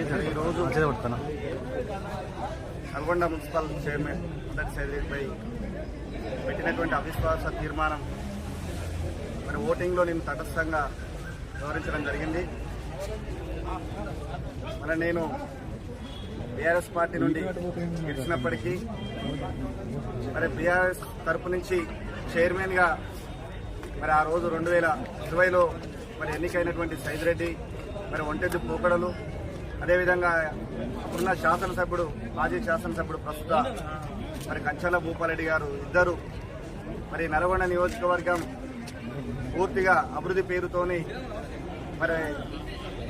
ఈరోజు Nalgonda municipal chairman మొదటి సైదిరెడ్డిపై పెట్టినటువంటి అవిశ్వాస తీర్మానం మరి ఓటింగ్లో నేను తటస్థంగా వివరించడం జరిగింది. మరి నేను బీఆర్ఎస్ పార్టీ నుండి గెలిచినప్పటికీ మరి బీఆర్ఎస్ తరపు నుంచి చైర్మన్గా మరి ఆ రోజు 2020లో మరి ఎన్నికైనటువంటి సైదిరెడ్డి మరి ఒంటెద్దు పోకడలు, అదేవిధంగా అప్పుడున్న శాసనసభ్యుడు మాజీ శాసనసభ్యుడు ప్రస్తుత మరి కంచర్ల భూపాలరెడ్డి గారు ఇద్దరు మరి నల్గొండ నియోజకవర్గం పూర్తిగా అభివృద్ధి పేరుతోని మరి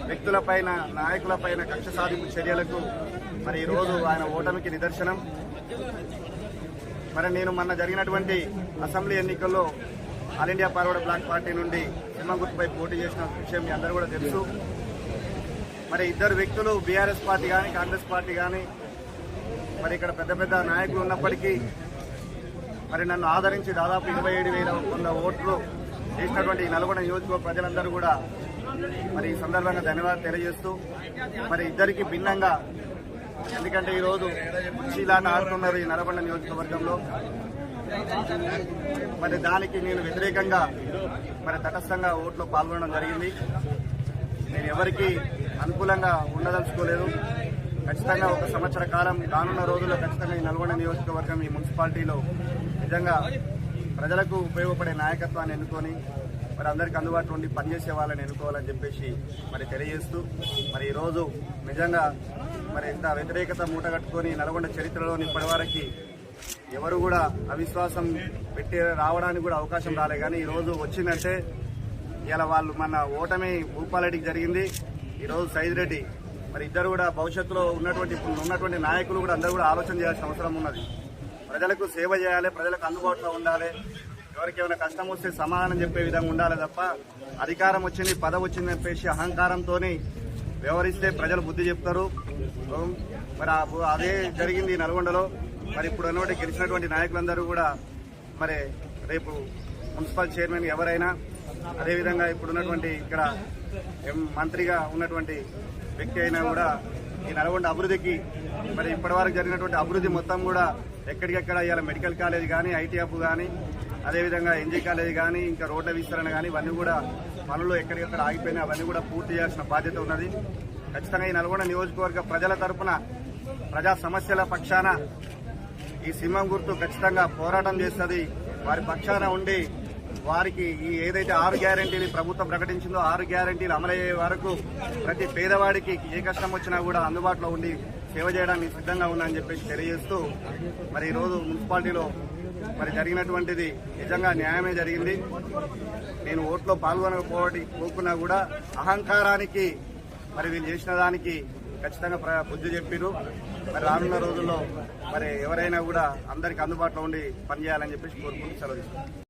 వ్యక్తులపైన నాయకులపైన కక్ష సాధింపు చర్యలకు మరి ఈరోజు ఆయన ఓటమికి నిదర్శనం. మరి నేను మొన్న జరిగినటువంటి అసెంబ్లీ ఎన్నికల్లో ఆల్ ఇండియా ఫార్వర్డ్ బ్లాక్ పార్టీ నుండి సింహం గుర్తుపై పోటీ చేసిన విషయం మీ అందరూ కూడా తెలుసు. మరి ఇద్దరు వ్యక్తులు బీఆర్ఎస్ పార్టీ కానీ కాంగ్రెస్ పార్టీ కానీ మరి ఇక్కడ పెద్ద పెద్ద నాయకులు ఉన్నప్పటికీ మరి నన్ను ఆదరించి దాదాపు 27,100 ఓట్లు చేసినటువంటి నల్గొండ నియోజకవర్గ ప్రజలందరూ కూడా మరి ఈ సందర్భంగా ధన్యవాదాలు తెలియజేస్తూ మరి ఇద్దరికి భిన్నంగా, ఎందుకంటే ఈరోజు కుర్చీలాట ఆడుతున్నారు ఈ నల్గొండ నియోజకవర్గంలో. మరి దానికి నేను వ్యతిరేకంగా మరి తటస్థంగా ఓట్లో పాల్గొనడం జరిగింది. నేను ఎవరికి అనుకూలంగా ఉండదలుచుకోలేదు. ఖచ్చితంగా 1 సంవత్సర కాలం రానున్న రోజుల్లో ఖచ్చితంగా ఈ నల్గొండ నియోజకవర్గం ఈ మున్సిపాలిటీలో నిజంగా ప్రజలకు ఉపయోగపడే నాయకత్వాన్ని ఎన్నుకొని మరి అందరికీ అందుబాటులో ఉండి పనిచేసే వాళ్ళని ఎన్నుకోవాలని చెప్పేసి మరి తెలియజేస్తూ మరి ఈరోజు నిజంగా మరి ఇంత వ్యతిరేకత మూటగట్టుకొని నల్గొండ చరిత్రలోని ఇప్పటివరకు ఎవరు కూడా అవిశ్వాసం పెట్టి రావడానికి కూడా అవకాశం రాలే. కానీ ఈరోజు వచ్చిందంటే ఇలా వాళ్ళు మన ఓటమి భూపాలరెడ్డికి జరిగింది, ఈరోజు సైదిరెడ్డి. మరి ఇద్దరు కూడా భవిష్యత్తులో ఉన్నటువంటి నాయకులు కూడా అందరూ కూడా ఆలోచన చేయాల్సిన అవసరం ఉన్నది. ప్రజలకు సేవ చేయాలి, ప్రజలకు అందుబాటులో ఉండాలి, ఎవరికి ఏమైనా కష్టం వస్తే సమాధానం చెప్పే విధంగా ఉండాలి తప్ప అధికారం వచ్చింది పదవి వచ్చింది చెప్పేసి అహంకారంతో వ్యవహరిస్తే ప్రజలు బుద్ధి చెప్తారు. మరి అదే జరిగింది నల్గొండలో. మరి ఇప్పుడు అన్నటువంటి గెలిచినటువంటి నాయకులందరూ కూడా మరి రేపు మున్సిపల్ చైర్మన్ ఎవరైనా, అదేవిధంగా ఇప్పుడున్నటువంటి ఇక్కడ మంత్రిగా ఉన్నటువంటి వ్యక్తి అయినా కూడా ఈ నల్గొండ అభివృద్ధికి మరి ఇప్పటివరకు జరిగినటువంటి అభివృద్ధి మొత్తం కూడా ఎక్కడికెక్కడ ఇవాళ మెడికల్ కాలేజ్ కానీ, ఐటీ హబ్ కానీ, అదేవిధంగా ఎన్జీ కాలేజ్ కానీ, ఇంకా రోడ్ల విస్తరణ కానీ ఇవన్నీ కూడా పనులు ఎక్కడికెక్కడ ఆగిపోయినాయి, అవన్నీ కూడా పూర్తి చేయాల్సిన బాధ్యత ఉన్నది. ఖచ్చితంగా ఈ నల్గొండ నియోజకవర్గ ప్రజల తరఫున ప్రజా సమస్యల పక్షాన ఈ సింహం గుర్తు ఖచ్చితంగా పోరాటం చేస్తుంది. వారి పక్షాన ఉండి వారికి ఈ ఏదైతే 6 గ్యారెంటీలు ప్రభుత్వం ప్రకటించిందో 6 గ్యారెంటీలు అమలయ్యే వరకు ప్రతి పేదవాడికి ఏ కష్టం వచ్చినా కూడా అందుబాటులో ఉండి సేవ చేయడానికి సిద్ధంగా ఉందని చెప్పేసి తెలియజేస్తూ మరి ఈరోజు మున్సిపాలిటీలో మరి జరిగినటువంటిది నిజంగా న్యాయమే జరిగింది. నేను ఓట్లో పాల్గొనకపోకున్నా కూడా అహంకారానికి మరి వీళ్ళు చేసిన దానికి ఖచ్చితంగా బుద్ధి చెప్పిరు. మరి రానున్న రోజుల్లో మరి ఎవరైనా కూడా అందరికీ అందుబాటులో ఉండి పనిచేయాలని చెప్పేసి కోరుకుంటూ సెలవు తీసుకుంటాను.